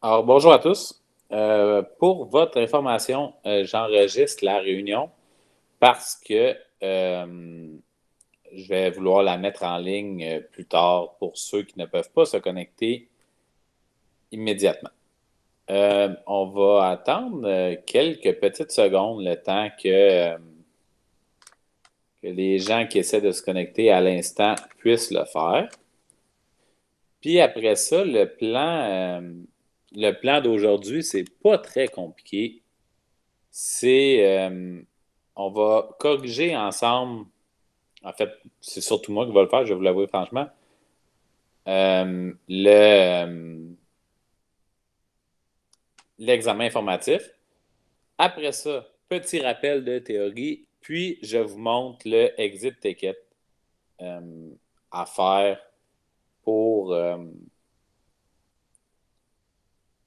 Alors, bonjour à tous. Pour votre information, j'enregistre la réunion parce que je vais vouloir la mettre en ligne plus tard pour ceux qui ne peuvent pas se connecter immédiatement. On va attendre quelques petites secondes, le temps que les gens qui essaient de se connecter à l'instant puissent le faire. Puis après ça, le plan d'aujourd'hui, c'est pas très compliqué. On va corriger ensemble. En fait, c'est surtout moi qui vais le faire, je vais vous l'avouer franchement. L'examen informatif. Après ça, petit rappel de théorie, puis je vous montre le exit ticket euh, à faire pour, euh,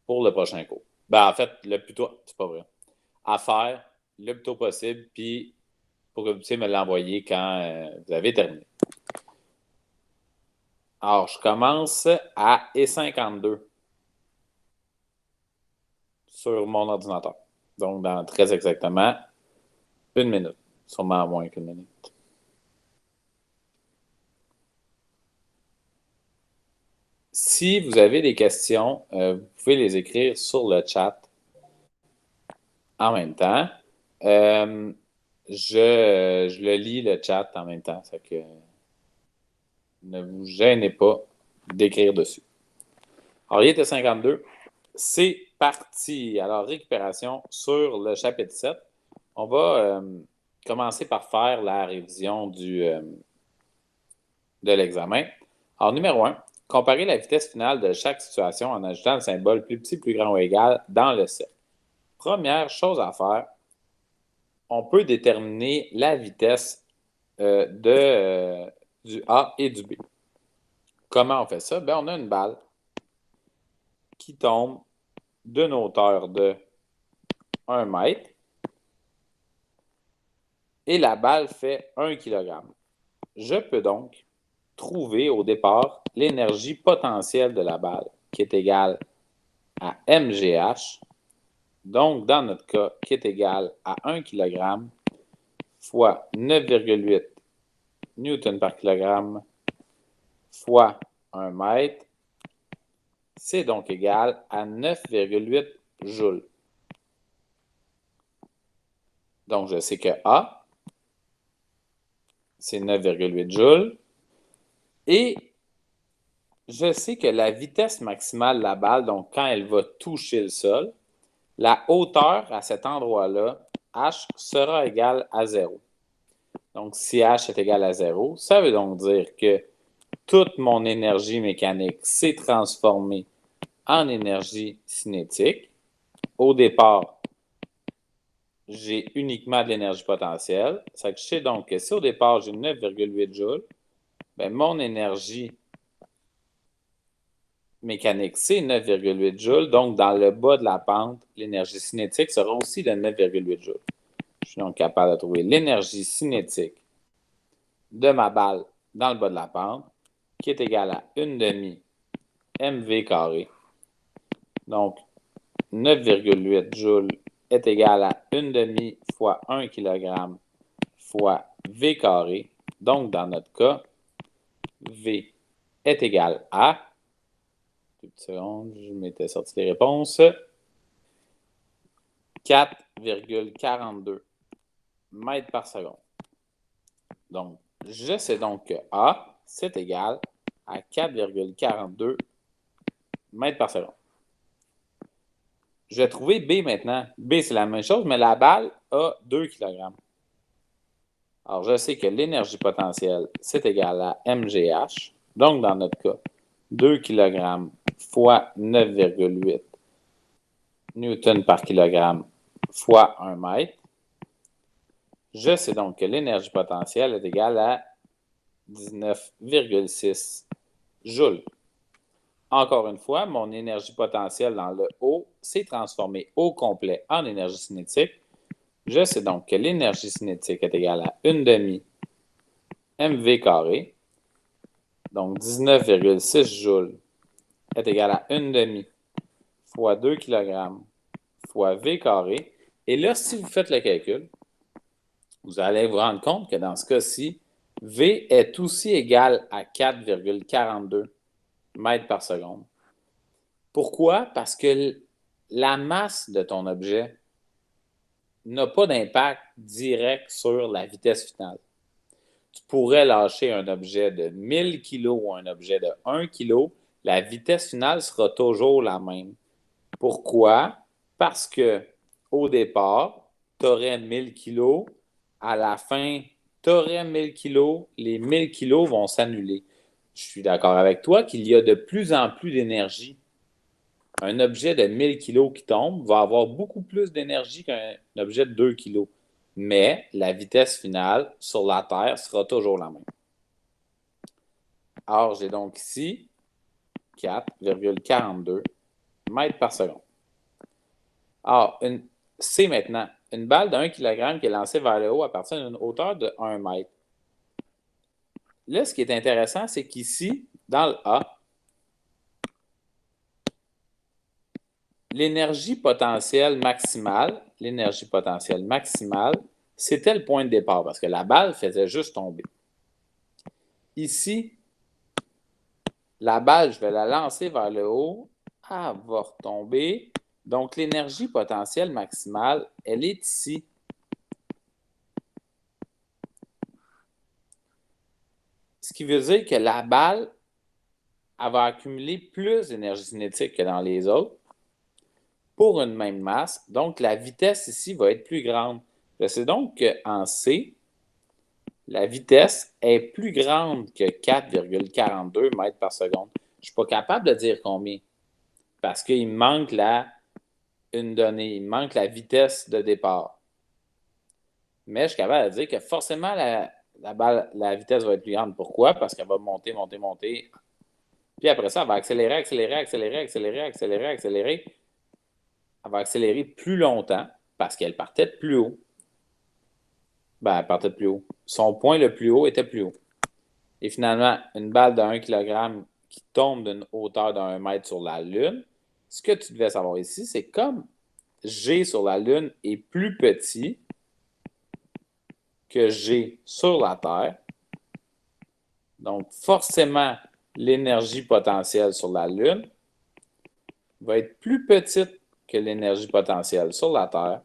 pour le prochain cours. Ben, en fait, le plus tôt, c'est pas vrai. À faire le plus tôt possible, puis pour que vous puissiez me l'envoyer quand vous avez terminé. Alors, je commence à E52 sur mon ordinateur. Donc, dans très exactement une minute. Sûrement moins qu'une minute. Si vous avez des questions, vous pouvez les écrire sur le chat en même temps. Euh, je le lis le chat en même temps. Ça que ne vous gênez pas d'écrire dessus. Alors, il était 52. C'est parti. Alors, récupération sur le chapitre 7. On va commencer par faire la révision de l'examen. Alors, numéro 1, comparer la vitesse finale de chaque situation en ajoutant le symbole plus petit, plus grand ou égal dans le cercle. Première chose à faire, on peut déterminer la vitesse du A et du B. Comment on fait ça? Bien, on a une balle qui tombe d'une hauteur de 1 mètre et la balle fait 1 kg. Je peux donc trouver au départ l'énergie potentielle de la balle, qui est égale à mgh, donc dans notre cas, qui est égale à 1 kg fois 9,8 newton par kilogramme fois 1 mètre, c'est donc égal à 9,8 joules. Donc, je sais que A, c'est 9,8 joules. Et je sais que la vitesse maximale de la balle, donc quand elle va toucher le sol, la hauteur à cet endroit-là, h, sera égale à 0. Donc, si h est égal à 0, ça veut donc dire que toute mon énergie mécanique s'est transformée en énergie cinétique. Au départ, j'ai uniquement de l'énergie potentielle. Ça que je sais donc que si au départ, j'ai 9,8 joules, bien, mon énergie mécanique, c'est 9,8 joules. Donc, dans le bas de la pente, l'énergie cinétique sera aussi de 9,8 joules. Je suis donc capable de trouver l'énergie cinétique de ma balle dans le bas de la pente, qui est égale à 1 demi mv carré. Donc, 9,8 joules est égal à 1 demi fois 1 kg fois v carré. Donc, dans notre cas, v est égal à, deux petites secondes, je m'étais sorti les réponses, 4,42 mètres par seconde. Donc, je sais donc que A, c'est égal à 4,42 mètres par seconde. Je vais trouver B maintenant. B, c'est la même chose, mais la balle a 2 kg. Alors, je sais que l'énergie potentielle, c'est égal à mgh. Donc, dans notre cas, 2 kg fois 9,8 newton par kilogramme fois 1 mètre. Je sais donc que l'énergie potentielle est égale à 19,6 joules. Encore une fois, mon énergie potentielle dans le haut s'est transformée au complet en énergie cinétique. Je sais donc que l'énergie cinétique est égale à 1 demi mv carré. Donc, 19,6 joules est égal à 1 demi fois 2 kg fois V carré. Et là, si vous faites le calcul, vous allez vous rendre compte que dans ce cas-ci, V est aussi égal à 4,42 mètres par seconde. Pourquoi? Parce que la masse de ton objet n'a pas d'impact direct sur la vitesse finale. Tu pourrais lâcher un objet de 1000 kg ou un objet de 1 kg, la vitesse finale sera toujours la même. Pourquoi? Parce que au départ, tu aurais 1000 kg, à la fin, tu aurais 1000 kg, les 1000 kg vont s'annuler. Je suis d'accord avec toi qu'il y a de plus en plus d'énergie. Un objet de 1000 kg qui tombe va avoir beaucoup plus d'énergie qu'un objet de 2 kg. Mais la vitesse finale sur la Terre sera toujours la même. Alors, j'ai donc ici 4,42 mètres par seconde. Alors, C maintenant. Une balle de 1 kg qui est lancée vers le haut à partir d'une hauteur de 1 mètre. Là, ce qui est intéressant, c'est qu'ici, dans le A, l'énergie potentielle maximale, c'était le point de départ parce que la balle faisait juste tomber. Ici, la balle, je vais la lancer vers le haut, elle va retomber. Donc, l'énergie potentielle maximale, elle est ici. Ce qui veut dire que la balle, elle va accumuler plus d'énergie cinétique que dans les autres pour une même masse. Donc, la vitesse ici va être plus grande. Je sais donc qu'en C, la vitesse est plus grande que 4,42 mètres par seconde. Je ne suis pas capable de dire combien parce qu'il me manque une donnée, il me manque la vitesse de départ. Mais je suis capable de dire que forcément, la vitesse va être plus grande. Pourquoi? Parce qu'elle va monter, monter, monter. Puis après ça, elle va accélérer, accélérer, accélérer, accélérer, accélérer, accélérer. Elle va accélérer plus longtemps parce qu'elle partait de plus haut. Ben, elle partait de plus haut. Son point le plus haut était plus haut. Et finalement, une balle de 1 kg qui tombe d'une hauteur de 1 mètre sur la Lune, ce que tu devais savoir ici, c'est comme G sur la Lune est plus petit que G sur la Terre. Donc, forcément, l'énergie potentielle sur la Lune va être plus petite que l'énergie potentielle sur la Terre.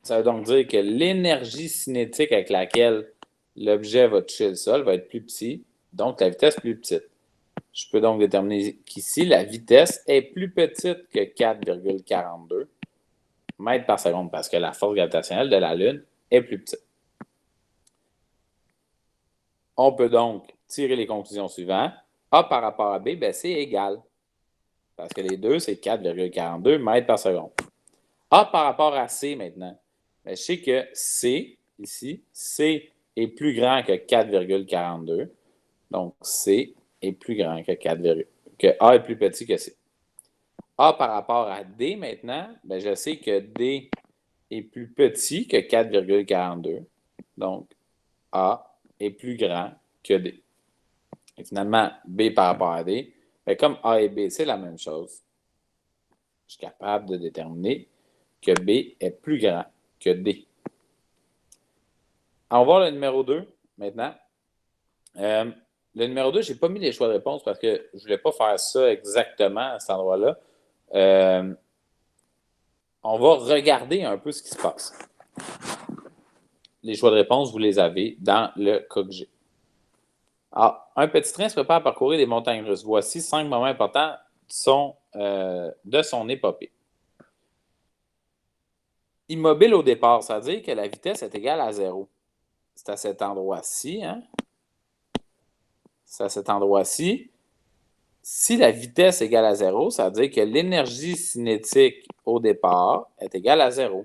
Ça veut donc dire que l'énergie cinétique avec laquelle l'objet va toucher le sol va être plus petit, donc la vitesse plus petite. Je peux donc déterminer qu'ici, la vitesse est plus petite que 4,42 mètres par seconde parce que la force gravitationnelle de la Lune est plus petite. On peut donc tirer les conclusions suivantes. A par rapport à B, ben, c'est égal. Parce que les deux, c'est 4,42 mètres par seconde. A par rapport à C maintenant. Ben, je sais que C, ici, C est plus grand que 4,42. Donc, C est plus grand que A est plus petit que C. A par rapport à D maintenant, ben, je sais que D est plus petit que 4,42. Donc, A est plus grand que D. Et finalement, B par rapport à D, bien, comme A et B, c'est la même chose, je suis capable de déterminer que B est plus grand que D. On va voir le numéro 2 maintenant. Le numéro 2, je n'ai pas mis les choix de réponse parce que je ne voulais pas faire ça exactement à cet endroit-là. On va regarder un peu ce qui se passe. Les choix de réponse, vous les avez dans le cas que j'ai. Alors, un petit train se prépare à parcourir les montagnes russes. Voici 5 moments importants de son épopée. Immobile au départ, ça veut dire que la vitesse est égale à 0. C'est à cet endroit-ci. Hein? C'est à cet endroit-ci. Si la vitesse est égale à 0, ça veut dire que l'énergie cinétique au départ est égale à 0.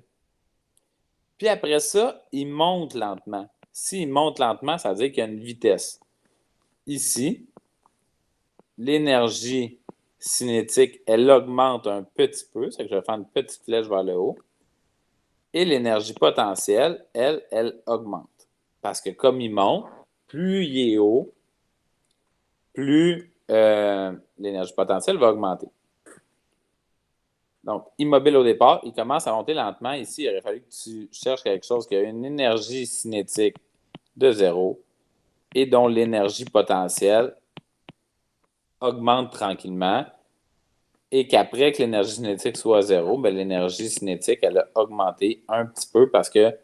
Puis après ça, il monte lentement. S'il monte lentement, ça veut dire qu'il y a une vitesse. Ici, l'énergie cinétique, elle augmente un petit peu. C'est que je vais faire une petite flèche vers le haut. Et l'énergie potentielle, elle augmente. Parce que comme il monte, plus il est haut, plus l'énergie potentielle va augmenter. Donc, immobile au départ, il commence à monter lentement. Ici, il aurait fallu que tu cherches quelque chose qui a une énergie cinétique de 0 et dont l'énergie potentielle augmente tranquillement et qu'après que l'énergie cinétique soit 0, ben, l'énergie cinétique, elle a augmenté un petit peu parce qu'il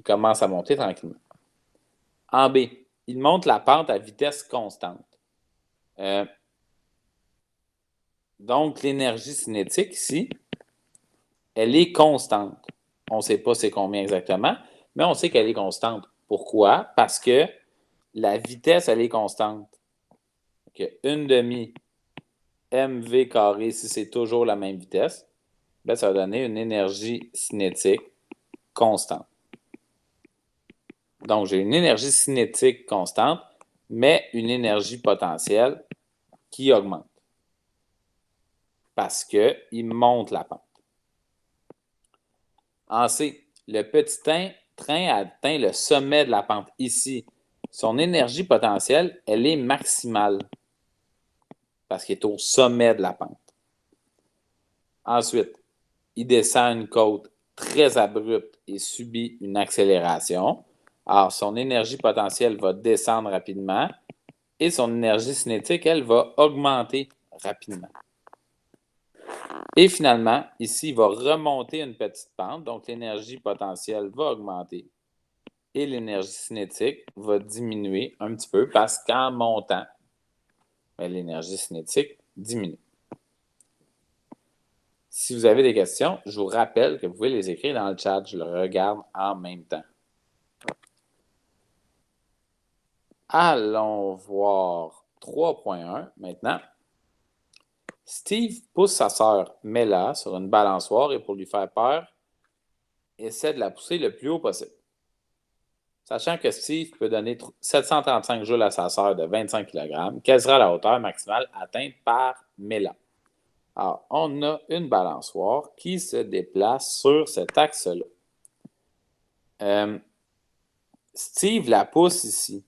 commence à monter tranquillement. En B, il monte la pente à vitesse constante. Donc, l'énergie cinétique ici, elle est constante. On ne sait pas c'est combien exactement, mais on sait qu'elle est constante. Pourquoi? Parce que la vitesse, elle est constante. Donc, 1/2 mv carré, si c'est toujours la même vitesse, ben, ça va donner une énergie cinétique constante. Donc, j'ai une énergie cinétique constante, mais une énergie potentielle qui augmente. Parce qu'il monte la pente. En C, le petit train a atteint le sommet de la pente ici. Son énergie potentielle, elle est maximale parce qu'il est au sommet de la pente. Ensuite, il descend une côte très abrupte et subit une accélération. Alors, son énergie potentielle va descendre rapidement et son énergie cinétique, elle, va augmenter rapidement. Et finalement, ici, il va remonter une petite pente, donc l'énergie potentielle va augmenter et l'énergie cinétique va diminuer un petit peu parce qu'en montant, l'énergie cinétique diminue. Si vous avez des questions, je vous rappelle que vous pouvez les écrire dans le chat. Je le regarde en même temps. Allons voir 3.1 maintenant. Steve pousse sa sœur Mela sur une balançoire et pour lui faire peur, essaie de la pousser le plus haut possible. Sachant que Steve peut donner 735 joules à sa sœur de 25 kg, quelle sera la hauteur maximale atteinte par Mela? Alors, on a une balançoire qui se déplace sur cet axe-là. Steve la pousse ici.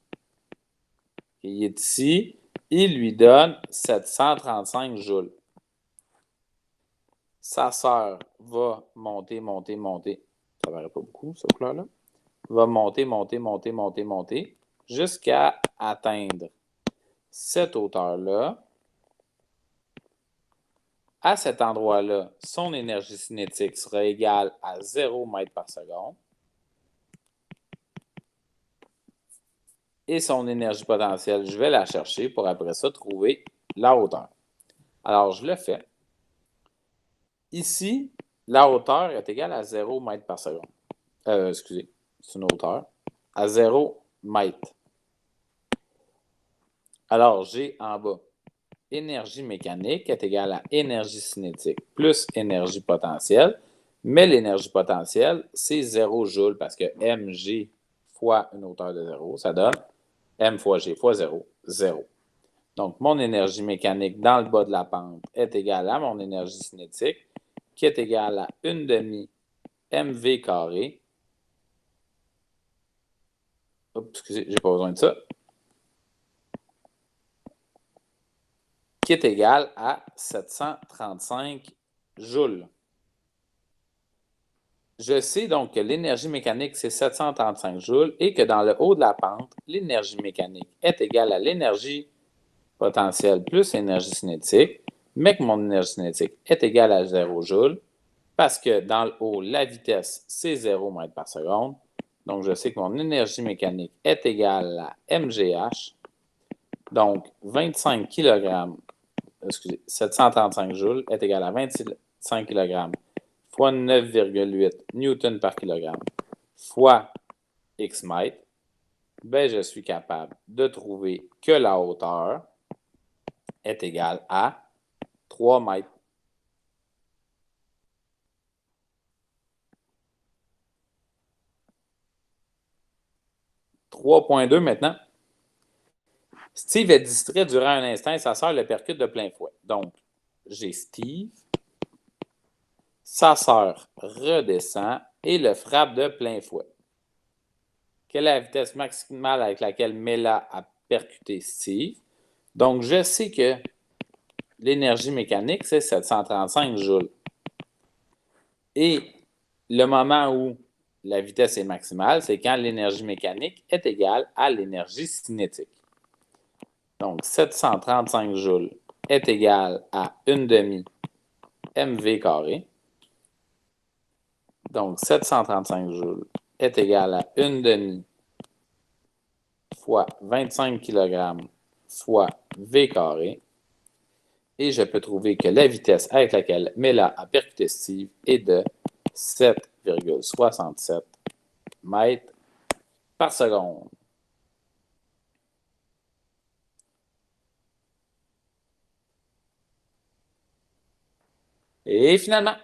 Il est ici. Il lui donne 735 joules. Sa sœur va monter. Ça ne paraît pas beaucoup, cette couleur-là. Va monter, jusqu'à atteindre cette hauteur-là. À cet endroit-là, son énergie cinétique sera égale à 0 mètres par seconde. Et son énergie potentielle, je vais la chercher pour après ça trouver la hauteur. Alors, je le fais. Ici, la hauteur est égale à 0 mètres par seconde. Excusez, c'est une hauteur. À 0 mètres. Alors, j'ai en bas énergie mécanique est égale à énergie cinétique plus énergie potentielle. Mais l'énergie potentielle, c'est 0 joule parce que mg fois une hauteur de 0, ça donne m fois g fois 0, 0. Donc, mon énergie mécanique dans le bas de la pente est égale à mon énergie cinétique qui est égale à 1/2 mv carré. Oups, excusez, j'ai pas besoin de ça. Qui est égal à 735 joules. Je sais donc que l'énergie mécanique, c'est 735 joules et que dans le haut de la pente, l'énergie mécanique est égale à l'énergie potentielle plus l'énergie cinétique, mais que mon énergie cinétique est égale à 0 joules parce que dans le haut, la vitesse, c'est 0 mètres par seconde. Donc, je sais que mon énergie mécanique est égale à mgh. Donc, 25 kg 735 joules est égal à 25 kg fois 9,8 newton par kilogramme fois x mètres, ben je suis capable de trouver que la hauteur est égale à 3 mètres. « 3.2 maintenant. Steve est distrait durant un instant et sa sœur le percute de plein fouet. Donc, j'ai Steve. Sa sœur redescend et le frappe de plein fouet. Quelle est la vitesse maximale avec laquelle Mela a percuté Steve? Donc, je sais que l'énergie mécanique, c'est 735 joules. Et le moment où la vitesse est maximale, c'est quand l'énergie mécanique est égale à l'énergie cinétique. Donc, 735 joules est égal à 1 demi mv carré. Donc, 735 joules est égal à 1 demi fois 25 kg fois v carré. Et je peux trouver que la vitesse avec laquelle Mela a percuté Steve est de 7,67 mètres par seconde. Et finalement,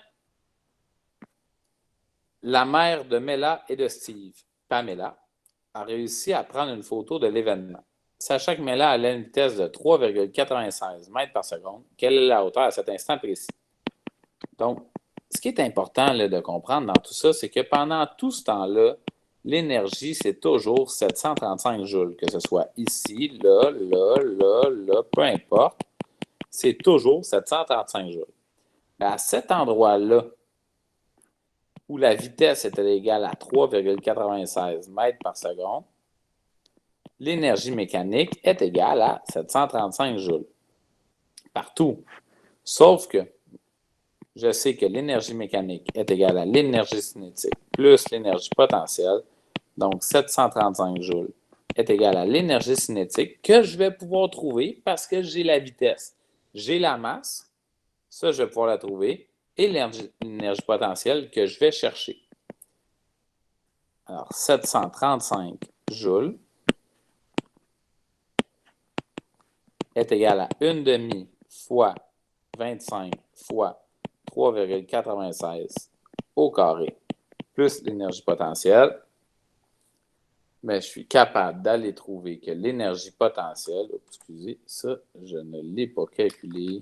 la mère de Mela et de Steve, Pamela, a réussi à prendre une photo de l'événement. Sachant que Mela allait à une vitesse de 3,96 mètres par seconde, quelle est la hauteur à cet instant précis? Donc, ce qui est important là, de comprendre dans tout ça, c'est que pendant tout ce temps-là, l'énergie, c'est toujours 735 joules, que ce soit ici, là, peu importe, c'est toujours 735 joules. Mais à cet endroit-là, où la vitesse était égale à 3,96 mètres par seconde, l'énergie mécanique est égale à 735 joules. Partout. Sauf que je sais que l'énergie mécanique est égale à l'énergie cinétique plus l'énergie potentielle. Donc, 735 joules est égal à l'énergie cinétique que je vais pouvoir trouver parce que j'ai la vitesse. J'ai la masse, ça, je vais pouvoir la trouver, et l'énergie potentielle que je vais chercher. Alors, 735 joules est égal à 1 demi fois 25 fois 3,96 au carré plus l'énergie potentielle. Mais je suis capable d'aller trouver que l'énergie potentielle, excusez, ça, je ne l'ai pas calculé.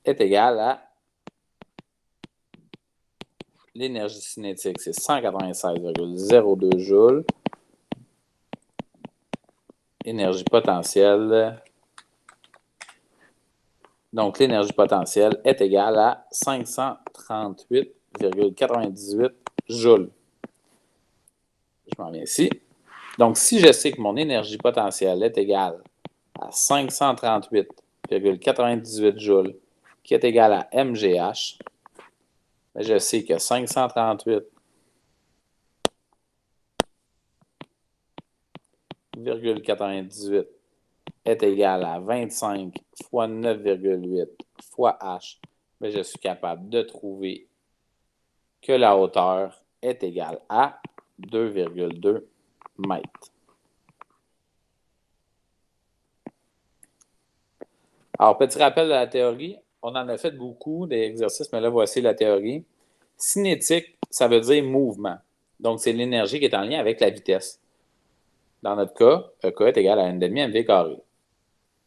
Est égale à l'énergie cinétique, c'est 196,02 joules. Énergie potentielle. Donc, l'énergie potentielle est égale à 538,98 joules. Je m'en viens ici. Donc, si je sais que mon énergie potentielle est égale à 538,98 joules, qui est égale à MGH, je sais que 538,98 est égal à 25 fois 9,8 fois H. Mais je suis capable de trouver que la hauteur est égale à 2,2 mètres. Alors, petit rappel de la théorie. On en a fait beaucoup d'exercices, mais là, voici la théorie. Cinétique, ça veut dire mouvement. Donc, c'est l'énergie qui est en lien avec la vitesse. Dans notre cas, EK est égal à 1,5 mv carré.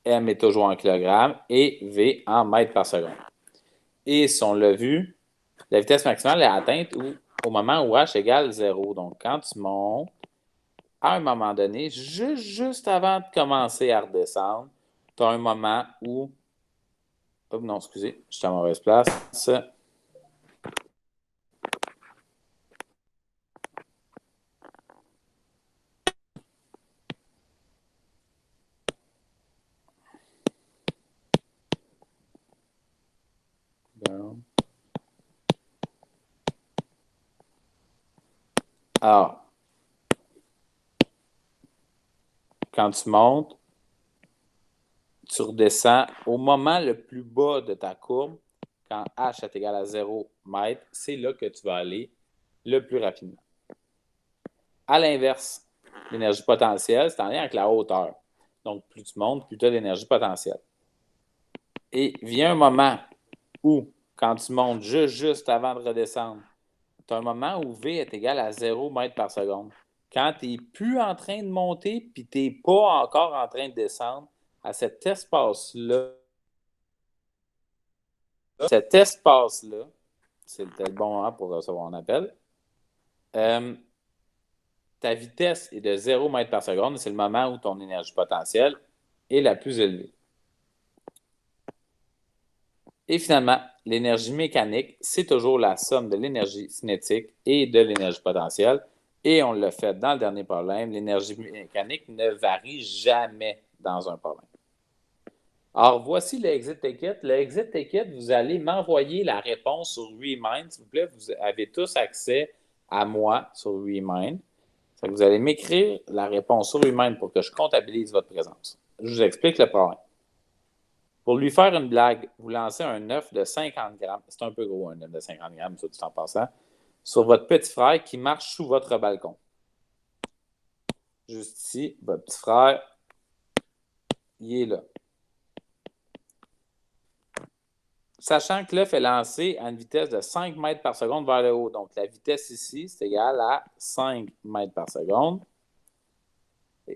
M est toujours en kilogrammes et V en mètres par seconde. Et si on l'a vu, la vitesse maximale est atteinte au moment où H égale 0. Donc, quand tu montes, à un moment donné, juste avant de commencer à redescendre, tu as un moment où... Oh non, excusez, je suis à mauvaise place. Alors, quand tu montes, tu redescends au moment le plus bas de ta courbe, quand H est égal à 0 mètres, c'est là que tu vas aller le plus rapidement. À l'inverse, l'énergie potentielle, c'est en lien avec la hauteur. Donc, plus tu montes, plus tu as d'énergie potentielle. Et vient un moment où, quand tu montes juste avant de redescendre, tu as un moment où V est égal à 0 mètres par seconde. Quand tu n'es plus en train de monter, puis tu n'es pas encore en train de descendre, à cet espace-là, c'est le bon moment pour recevoir un appel. Ta vitesse est de 0 mètres par seconde. C'est le moment où ton énergie potentielle est la plus élevée. Et finalement, l'énergie mécanique, c'est toujours la somme de l'énergie cinétique et de l'énergie potentielle. Et on l'a fait dans le dernier problème, l'énergie mécanique ne varie jamais dans un problème. Alors, voici le exit ticket. Le exit ticket, vous allez m'envoyer la réponse sur Remind. S'il vous plaît, vous avez tous accès à moi sur Remind. Vous allez m'écrire la réponse sur Remind pour que je comptabilise votre présence. Je vous explique le problème. Pour lui faire une blague, vous lancez un œuf de 50 grammes. C'est un peu gros, un œuf de 50 grammes, ça, tout en passant. Sur votre petit frère qui marche sous votre balcon. Juste ici, votre petit frère, il est là. Sachant que l'œuf est lancé à une vitesse de 5 mètres par seconde vers le haut. Donc, la vitesse ici, c'est égal à 5 mètres par seconde.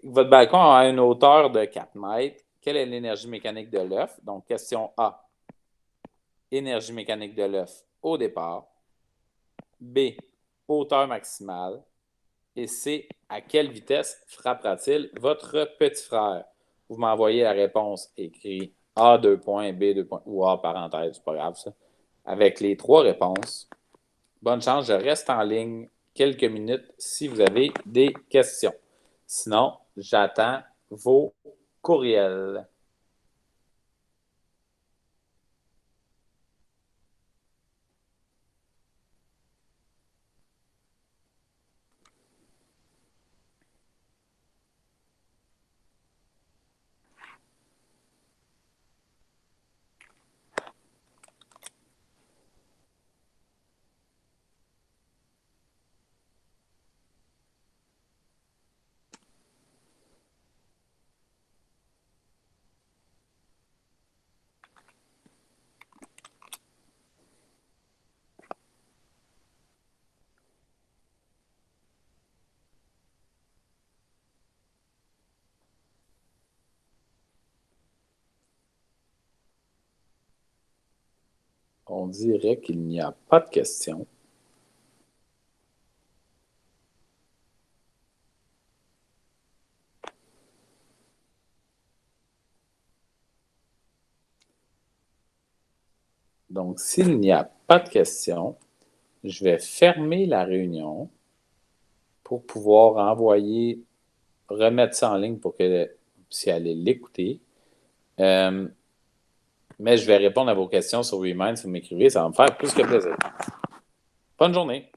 Votre balcon a une hauteur de 4 mètres. Quelle est l'énergie mécanique de l'œuf? Donc, question A. Énergie mécanique de l'œuf au départ. B. Hauteur maximale. Et C. À quelle vitesse frappera-t-il votre petit frère? Vous m'envoyez la réponse écrite A, 2 points, B, 2 points, ou A, parenthèse, c'est pas grave ça. Avec les 3 réponses. Bonne chance, je reste en ligne quelques minutes si vous avez des questions. Sinon, j'attends vos courriels. On dirait qu'il n'y a pas de questions. Donc, s'il n'y a pas de questions, je vais fermer la réunion pour pouvoir remettre ça en ligne pour que vous puissiez aller l'écouter. Mais je vais répondre à vos questions sur Remind si vous m'écrivez. Ça va me faire plus que plaisir. Bonne journée.